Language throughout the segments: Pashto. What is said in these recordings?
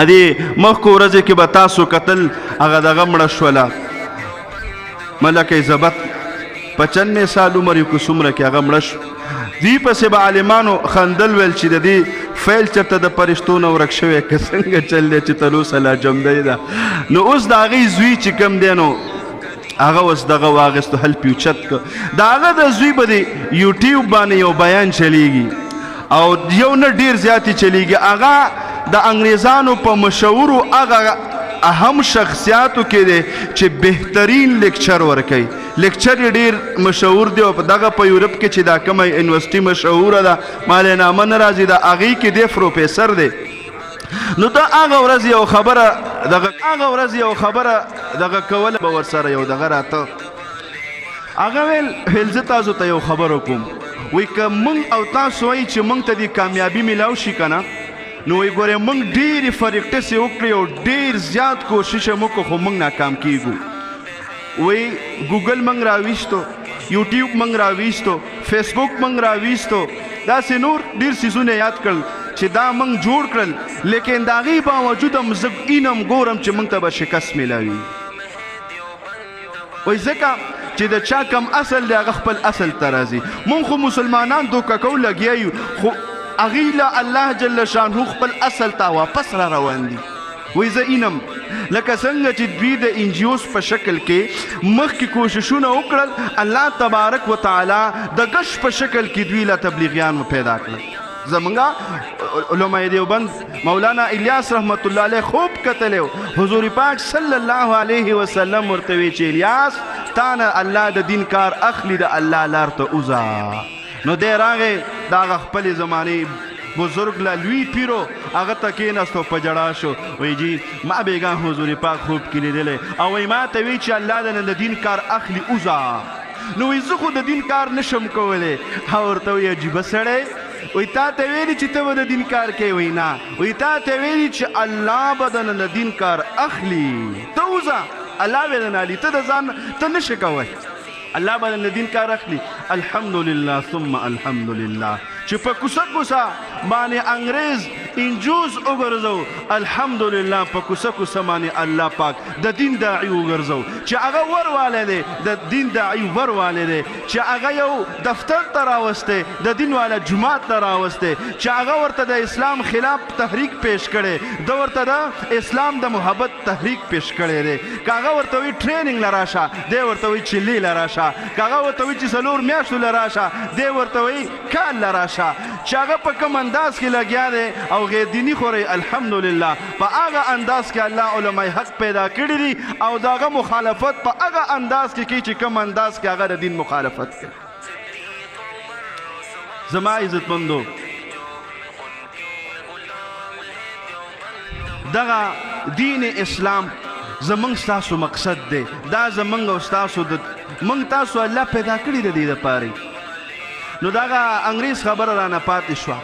ادي مخکو ورځې کې به تاسو کتل هغه دغه مړه شوله ملکه زبط 95 سال عمر یې کو څومره کې هغه مړه شو دوی پسې به عالمانو خندل ویل چې د دې فیل چېرته د فرشتو نه ورک شوی که څنګه چل دی چې تلوسه لا جمدی ده نو اوس د هغې زوی چې کوم دی نو هغه اوس دغه واغېستو هل پیوچت که د هغه د زوی به د یوټیوب باندې یو بیان چلیږي او یو نه ډېر زیاتې چلیږي هغه د انګریزانو په مشهورو هغه اهم شخصیاتو کې دی چې بهترین لیکچر ورکوي لیکچر یې ډېر مشهور دی او په دغه په یورپ کې چې دا کومه یونیورسټي مشهوره ده مالې نامه نه راځي د هغې کې دی پروفیسر دی نو دا هغه ورځ یو خبره دغه کوله به ورسره یو دغه راته هغه ویل زه تاسو ته یو خبره کوم وایي که موږ او تاسو وایي چې موږ ته دې کامیابي میلاو شي که نه نو وایي ګورې موږ ډېرې فریقټسې وکړې او ډېر زیات کوشش یې وکړو خو موږ ناکام کیږو وایي ګوګل موږ راویستو یوټیوب موږ راویستو فیسبوک موږ راویستو داسې نور ډېر څیزونه یاد کړل چې دا موږ جوړ کړل لیکن د هغې باوجود هم زه اینم ګورم چې موږ ته به شکست میلاوي وایي ځکه چې د چا کم اصل دی هغه خپل اصل ته راځي مونږ خو مسلمانان دوکه کو لګیا یو خو هغې له الله جل شانهو خپل اصل ته واپس را روان دي وایي زه اینم لکه څنګه چې دوی د انجیوس په شکل کې مخکې کوششونه وکړل الله تبارک وتعالی د غش په شکل کې دوی له تبلیغیان پیدا کړل زمونږه علماء دیوبند مولانا الیاس رحمت الله علیه خوب کتلی حضور پاک صلی الله علیه وسلم ورته وی چې الیاس تا نه الله د دین کار اخلي د الله لار ته اوځه نو دی راغی د هغه خپلې زمانې بزرگ لا لوی پیرو هغه ته کېناستو په ژړا شو وایي جی ما بیګا حضور پاک خوب کې لیدلی او وایي ما ته وی چې الله د دین کار اخلي اوځه نو وایي زه خو د دین کار نشم کولی هغه ورته وایي عجیبه سړی وی تا ته ویلي چې ته به د دین کار کوې وی نه وی تا ته ویلي چې الله به د دین کار اخلي ته وځه الله به درنه اخلي ته د ځان ته نشې کوی الله به د دین کار اخلي الحمدلله ثم الحمدلله چې په کوڅه کوڅه باندې انګریز انجوز وګرځو الحمدلله په کوڅه کوڅه باندې الله پاک د دین داعي وګرځو چې هغه وروالی دی د دین داعي وروالی دی چې هغه یو دفتر ته راوستی د دین والا جومات ته راوستی چې هغه ورته د اسلام خلاف تحریک پیش کړی د ورته د اسلام د محبت تحریک پیش کړی دی که هغه ورته وایي ټریننګ له راشه دی ورته وایي چې لې له راشه که هغه ورته وایي چې 4 میاشتو له راشه دی ورته وایي کال له راشه چې هغه په کوم انداز کې لګیا دی او غیر دیني خوري الحمدلله په هغه انداز کې الله علماء حق پیدا کړي دي او د هغه مخالفت په هغه انداز کې کوي چې کوم انداز کې هغه د دین مخالفت کوي زما عزتمندو دغه دین اسلام زمونږ ستاسو مقصد دی دا زمونږ او ستاسو موږ تاسو الله پیدا کړي د دې دپاره نو دغه انګریز خبره رانه پاتې شوه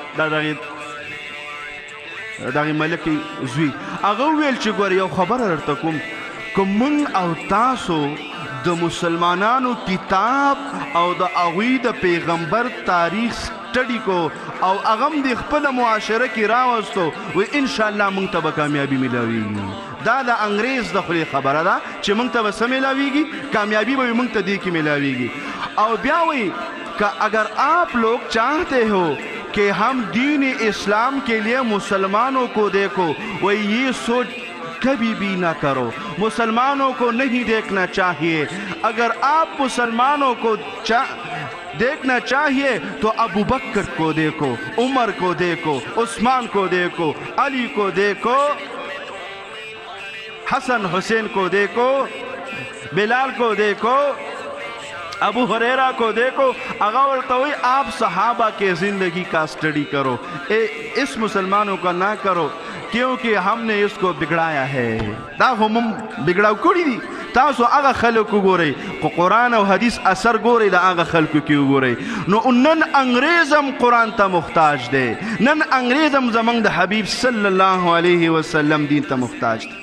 دغه ملکې زوی هغه وویل چې ګوره یو خبره درته کوم که موږ او تاسو د مسلمانانو کتاب او د هغوی د پیغمبر تاریخ سټډي کو او هغه هم د خپله معاشره کې راوستو وایي انشاءالله موږ ته به کامیابي میلاویږي دا د انګریز د خولې خبره ده چې موږ ته به څه میلاویږي کامیابی به موږ ته دې کې میلاویږي او بیا وایي کہ اگر آپ لوگ چاہتے ہو کہ ہم دین اسلام کے لیے مسلمانوں کو دیکھو وہ یہ سوچ کبھی بھی نہ کرو مسلمانوں کو نہیں دیکھنا چاہیے اگر آپ مسلمانوں کو دیکھنا چاہیے تو ابو بکر کو دیکھو عمر کو دیکھو عثمان کو دیکھو علی کو دیکھو حسن حسین کو دیکھو بلال کو دیکھو ابو ہریرہ کو دیکھو اگر ورتوئی آپ صحابہ کے زندگی کا سٹڈی کرو اس مسلمانوں کا نہ کرو کیونکہ ہم نے اس کو بگڑایا ہے دا هم بگڑاو کړی دي تاسو هغه خلکو ګورئ خو قرآن او حدیث اثر ګورئ د هغه خلکو کې وګورئ نو نن انګریز هم قرآن ته محتاج دی نن انګریز هم زموږ د حبیب صلی الله علیه وسلم دین ته محتاج دی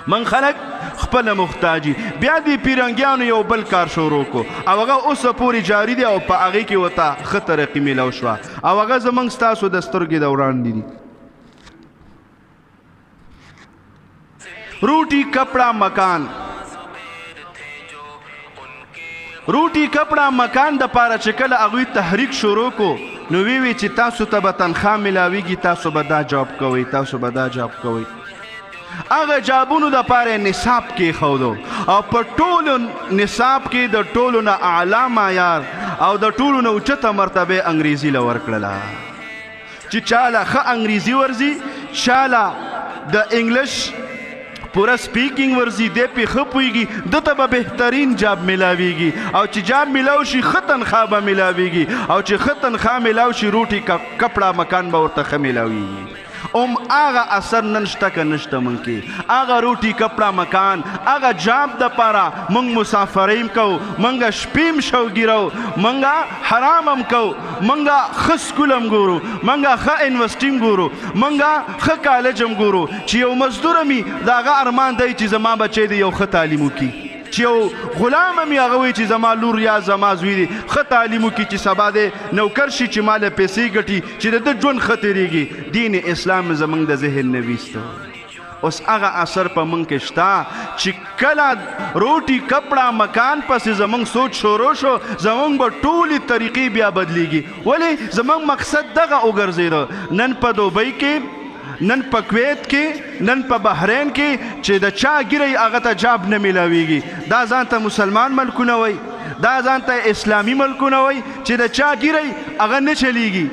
من خلق خپل محتاجی بیا دی پیرنګیانو یو بل کار شروع کو او هغه اوسه پورې جاری دی او په هغې کې ورته ښه ترقي میلاو شوه او هغه زموږ ستاسو د سترګې دوران دي روٹی کپڑا مکان روټي کپڑا مکان د پاره چې کله هغوی تحریک شروع کو نو وی چې تاسو ته به تنخوا میلاویږي تاسو به دا جاب کوئ هغه جابونو د پاره نصاب کېښودو او په ټولو نصاب کې د ټولو نه اعلی معیار او د ټولو نه اوچته مرتبه انګریزي له ورکړله چې چاله ښه انګریزي ورځي چاله د انګلیش پورا سپیکینګ ورځي دی پې ښه پوهېږي ده ته به بهترین جاب میلاویږي او چې جاب میلاو شي ښه تنخوا به میلاویږي او چې ښه تنخوا میلاو شي روټي کپړه مکان به ورته ښه میلاویږي هغه اثر نن شته که نشته موږ کې هغه روټي کپړه مکان هغه جاب دپاره موږ مسافرۍ م کوو موږ شپې م شوګیرو موږ حرام هم کوو موږ ښه سکول هم ګورو موږ ښه یونیورسټي م ګورو موږ ښه کالج هم ګورو چې یو مزدور مي د هغه ارمان دی چې زما بچی دی یو ښه تعلیم وکړي چې یو غلام هم هغه وایي چې زما لور یا زما زوی دی ښه تعلیم وکړي چې سبا دی نوکر شي چې ما له پیسې ګټي چې د ده ژوند ښه تېرېږي دین اسلام زموږ د ذهن نه ویسته اوس هغه اثر په موږ کې شته چې کله روټي کپړه مکان پسې زموږ سوچ شروع شو زموږ به ټولې طریقې بیا بدلیږي ولې زموږ مقصد دغه وګرځېده نن په دوبۍ کې نن په کویت کې نن په بحرین کې چې د چا ګیرئ هغه ته جاب نه میلاویږي دا ځان ته مسلمان ملکونه وایي دا ځان ته اسلامي ملکونه وایي چې د چا ګیرئ هغه نه چلیږي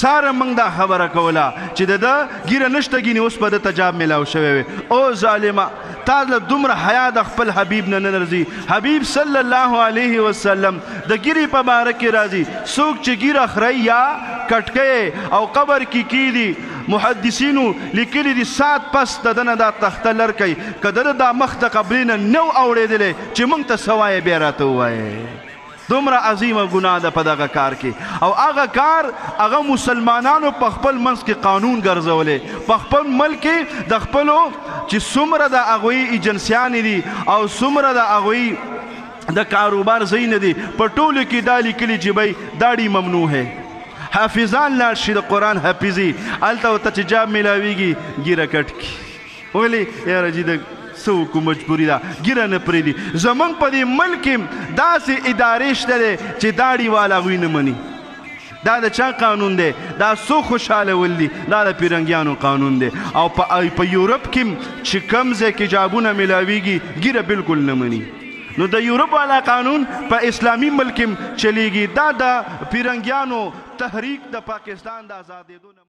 ساره موږ دا خبره کوله چې د ده ګیره نشته ګینې اوس به ده ته جاب میلاو شوی وی او ظالمه تا له دومره حیا د خپل حبیب نه راځي حبیب صلی الله علیه وسلم د ګیرې په باره کې راځي څوک چې ګیره خوري یا کټکۍ او قبر کې کیدي محدثینو لیکلي دي سات پس د ده نه دا تخته لرکئ که د ده دا مخ د قبرې نه نو اوړېدلی چې موږ ته څه وایې بیا راته ووایې دومره عظیمه ګناه ده په دغه کار کې او هغه کار هغه مسلمانانو په خپل منځ کې قانون ګرځولی په خپل ملک کې د خپلو چې څومره د هغوی ایجنسیانې دي او څومره د هغوی د کاروبار ځایونه دي په ټولو کې دا لیکلي چې بی داړي ممنوع ہے حافظان لاړ شي د قرآن حافظي هلته ورته چې جاب میلاویږي ګیره کټ کړي ولې یاره جي د څه وکړو مجبوري ده ګیره نه پرېږدي زموږ په دې ملک کې داسې ادارې شته دی چې داړي والا هغوی نه مني دا د چا قانون دی دا څو خوشحالول دي دا د پیرنګیانو قانون دی او په یورپ کې چې کوم ځای کې جابونه میلاویږي ګیره بلکل نه مني نو د یورپ والا قانون په اسلامي ملک کې چلیږي دا د پیرنګیانو تحریک د پاکستان د آزادېدو